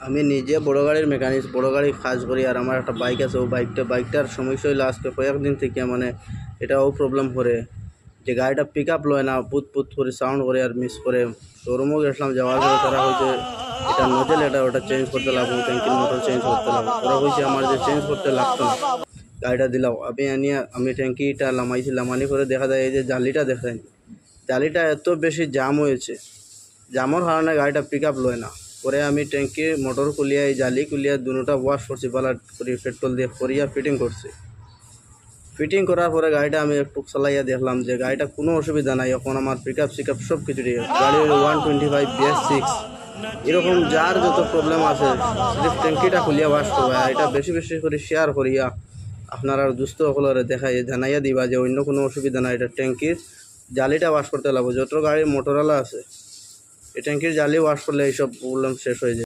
আমি নিজে বড় গাড়ির মেকানিক, বড় গাড়ি কাজ করি। আর আমার একটা বাইক আছে, ও বাইকটার সমস্যা হইলো আজকে কয়েকদিন থেকে মানে এটাও প্রবলেম করে যে গাড়িটা পিক আপ লয় না, পুত পুত করে সাউন্ড করে আর মিস করে। শোরুমও গেছিলাম, যাওয়ার পরে তারা হয়েছে এটা নজেল, ওটা চেঞ্জ করতে লাগবো, ট্যাঙ্কির মোটর চেঞ্জ করতে লাগবো। ওরা হয়েছে আমার যে চেঞ্জ করতে লাগতো না, গাড়িটা দিলাম আমি ট্যাঙ্কিটা লামাইছি। লামানি করে দেখা যায় এই যে জালিটা দেখেন, জালিটা এত বেশি জাম হয়েছে, জামর কারণে গাড়িটা পিক আপ লয় না। পরে আমি ট্যাঙ্কির মোটর খুলিয়া এই জালি খুলিয়া দুটা ওয়াশ করছি, ভালো করে পেট্রোল দিয়ে করিয়া ফিটিং করছি। ফিটিং করার পরে গাড়িটা আমি একটু চালাইয়া দেখলাম যে গাড়িটা কোনো অসুবিধা নাই। এখন আমার পিক আপ সিক আপ সব কিছু ঠিক আছে। গাড়ির 125 BS6 এরকম যার যত প্রবলেম আছে সির্ফ ট্যাঙ্কিটা খুলিয়া ওয়াশ করবা। এটা বেশি বেশি করে শেয়ার করিয়া আপনার আর দুস্থ সকলের দেখাই জানাইয়া দিবা যে অন্য কোনো অসুবিধা নাই। এটা ট্যাঙ্কির জালিটা ওয়াশ করতে লাগবে। যত গাড়ির মোটরওয়ালা আছে এই ট্যাঙ্কির জালি ওয়াশ করলে এইসব প্রবলেম শেষ হয়ে যায়।